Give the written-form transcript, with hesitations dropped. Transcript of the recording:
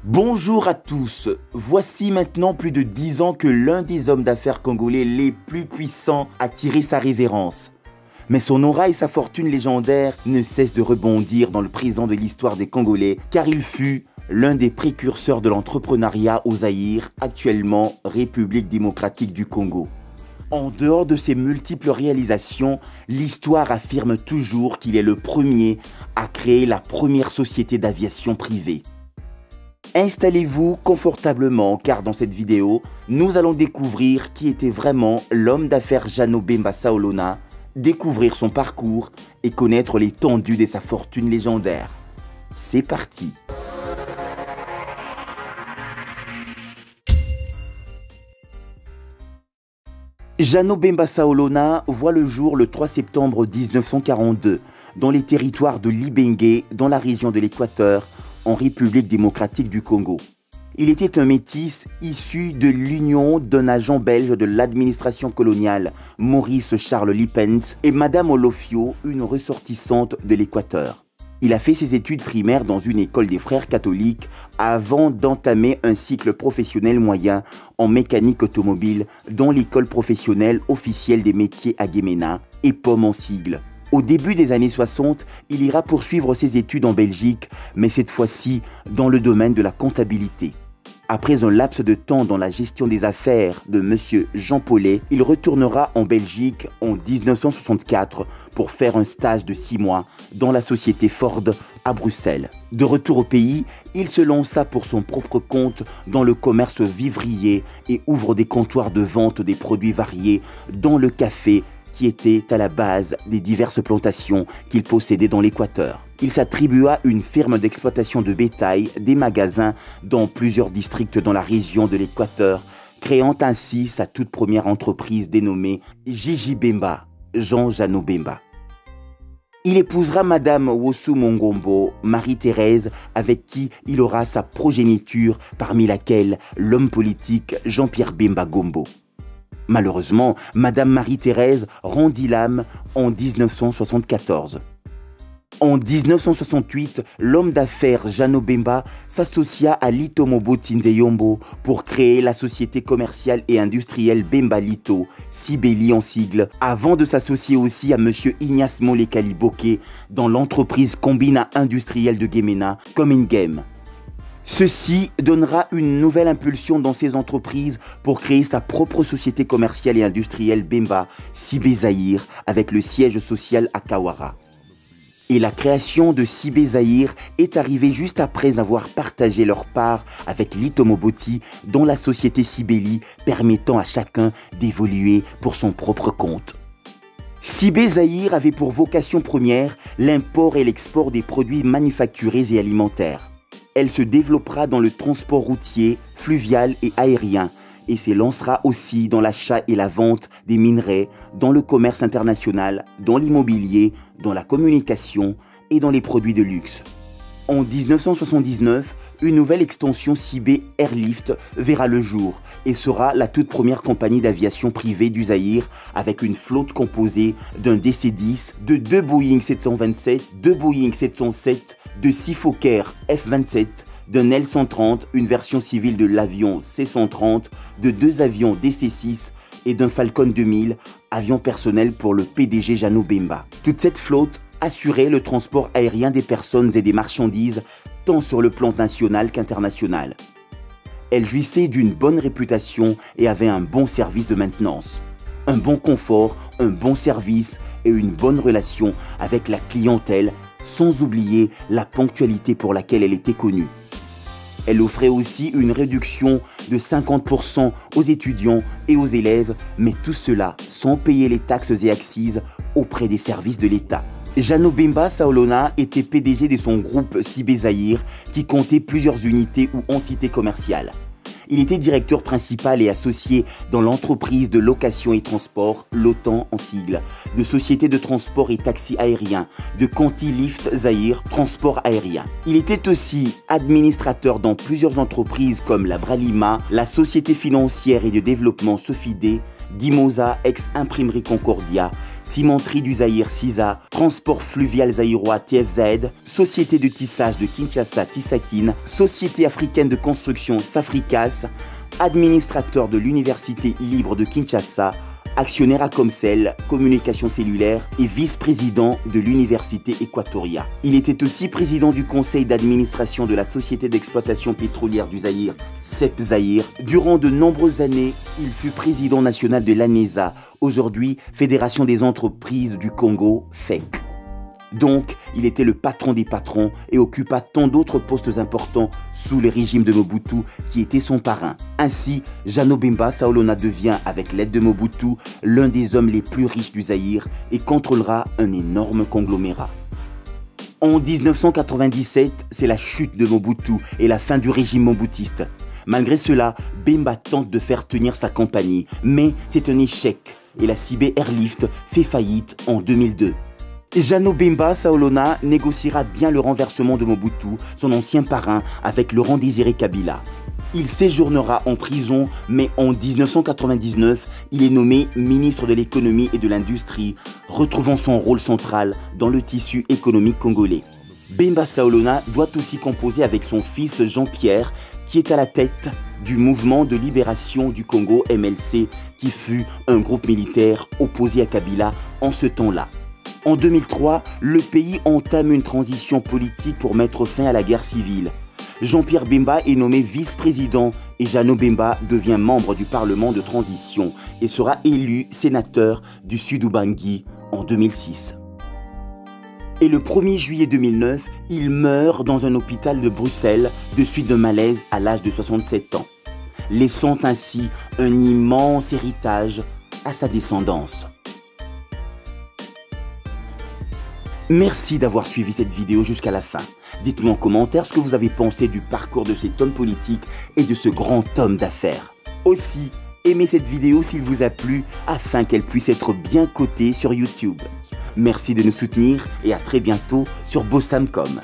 Bonjour à tous, voici maintenant plus de 10 ans que l'un des hommes d'affaires congolais les plus puissants a tiré sa révérence. Mais son aura et sa fortune légendaire ne cessent de rebondir dans le présent de l'histoire des Congolais car il fut l'un des précurseurs de l'entrepreneuriat au Zaïre, actuellement République démocratique du Congo. En dehors de ses multiples réalisations, l'histoire affirme toujours qu'il est le premier à créer la première société d'aviation privée. Installez-vous confortablement car dans cette vidéo, nous allons découvrir qui était vraiment l'homme d'affaires Jeannot Bemba Saolona, découvrir son parcours et connaître l'étendue de sa fortune légendaire. C'est parti! Jeannot Bemba Saolona voit le jour le 3 septembre 1942 dans les territoires de Libenge, dans la région de l'Équateur, en République démocratique du Congo. Il était un métis issu de l'union d'un agent belge de l'administration coloniale, Maurice Charles Lippens, et Madame Olofio, une ressortissante de l'Équateur. Il a fait ses études primaires dans une école des frères catholiques avant d'entamer un cycle professionnel moyen en mécanique automobile dans l'école professionnelle officielle des métiers à Guémena, EPOM en sigle. Au début des années 60, il ira poursuivre ses études en Belgique, mais cette fois-ci dans le domaine de la comptabilité. Après un laps de temps dans la gestion des affaires de M. Jean Paulet, il retournera en Belgique en 1964 pour faire un stage de 6 mois dans la société Ford à Bruxelles. De retour au pays, il se lança pour son propre compte dans le commerce vivrier et ouvre des comptoirs de vente des produits variés dans le café qui était à la base des diverses plantations qu'il possédait dans l'Équateur. Il s'attribua une ferme d'exploitation de bétail, des magasins dans plusieurs districts dans la région de l'Équateur, créant ainsi sa toute première entreprise dénommée Gigi Bemba, Jean Jeannot Bemba. Il épousera Madame Wosu Mongombo, Marie-Thérèse, avec qui il aura sa progéniture, parmi laquelle l'homme politique Jean-Pierre Bemba Gombo. Malheureusement, Madame Marie-Thérèse rendit l'âme en 1974. En 1968, l'homme d'affaires Jeannot Bemba s'associa à Lito Moboti Nzeyombo pour créer la société commerciale et industrielle Bemba Lito, Sibeli en sigle, avant de s'associer aussi à M. Ignace Molekali Boké dans l'entreprise Combina industrielle de Guémena, Comingem. Ceci donnera une nouvelle impulsion dans ses entreprises pour créer sa propre société commerciale et industrielle Bemba Sibé Zaïre avec le siège social à Kawara. Et la création de Sibé Zaïre est arrivée juste après avoir partagé leur part avec Lito Moboti dans la société Sibeli, permettant à chacun d'évoluer pour son propre compte. Sibé Zaïre avait pour vocation première l'import et l'export des produits manufacturés et alimentaires. Elle se développera dans le transport routier, fluvial et aérien et s'élancera aussi dans l'achat et la vente des minerais, dans le commerce international, dans l'immobilier, dans la communication et dans les produits de luxe. En 1979, une nouvelle extension Sibé Airlift verra le jour et sera la toute première compagnie d'aviation privée du Zaïre avec une flotte composée d'un DC-10, de 2 Boeing 727, 2 Boeing 707, de 6 Fokker F-27, d'un L-130, une version civile de l'avion C-130, de 2 avions DC-6 et d'un Falcon 2000, avion personnel pour le PDG Jeannot Bemba. Toute cette flotte assurait le transport aérien des personnes et des marchandises, tant sur le plan national qu'international. Elle jouissait d'une bonne réputation et avait un bon service de maintenance, un bon confort, un bon service et une bonne relation avec la clientèle, sans oublier la ponctualité pour laquelle elle était connue. Elle offrait aussi une réduction de 50% aux étudiants et aux élèves, mais tout cela sans payer les taxes et accises auprès des services de l'État. Jeannot Bemba Saolona était PDG de son groupe Sibé Zaïre qui comptait plusieurs unités ou entités commerciales. Il était directeur principal et associé dans l'entreprise de location et transport, LOTAN en sigle, de société de transport et taxi aérien, de Conti Lift Zaïre, transport aérien. Il était aussi administrateur dans plusieurs entreprises comme la Bralima, la société financière et de développement Sofidé, Guimosa ex-imprimerie Concordia, Cimenterie du Zaïre CISA, Transport fluvial zaïrois TFZ, Société de tissage de Kinshasa Tissakin, Société africaine de construction Safricas, administrateur de l'Université libre de Kinshasa, actionnaire à Comcel, communication cellulaire et vice-président de l'Université Équatoria. Il était aussi président du conseil d'administration de la Société d'exploitation pétrolière du Zaïre, CEP Zaïre. Durant de nombreuses années, il fut président national de l'ANESA, aujourd'hui Fédération des entreprises du Congo, FEC. Donc, il était le patron des patrons et occupa tant d'autres postes importants sous le régime de Mobutu qui était son parrain. Ainsi, Jeannot Bemba Saolona devient, avec l'aide de Mobutu, l'un des hommes les plus riches du Zaïre et contrôlera un énorme conglomérat. En 1997, c'est la chute de Mobutu et la fin du régime mobutiste. Malgré cela, Bemba tente de faire tenir sa compagnie, mais c'est un échec et la Cibé Airlift fait faillite en 2002. Jeannot Bemba Saolona négociera bien le renversement de Mobutu, son ancien parrain, avec Laurent Désiré Kabila. Il séjournera en prison, mais en 1999, il est nommé ministre de l'économie et de l'industrie, retrouvant son rôle central dans le tissu économique congolais. Bemba Saolona doit aussi composer avec son fils Jean-Pierre, qui est à la tête du mouvement de libération du Congo MLC, qui fut un groupe militaire opposé à Kabila en ce temps-là. En 2003, le pays entame une transition politique pour mettre fin à la guerre civile. Jean-Pierre Bemba est nommé vice-président et Jeannot Bemba devient membre du Parlement de transition et sera élu sénateur du Sud-Ubangui en 2006. Et le 1er juillet 2009, il meurt dans un hôpital de Bruxelles de suite d'un malaise à l'âge de 67 ans, laissant ainsi un immense héritage à sa descendance. Merci d'avoir suivi cette vidéo jusqu'à la fin. Dites-nous en commentaire ce que vous avez pensé du parcours de cet homme politique et de ce grand homme d'affaires. Aussi, aimez cette vidéo s'il vous a plu afin qu'elle puisse être bien cotée sur YouTube. Merci de nous soutenir et à très bientôt sur Bossamcom.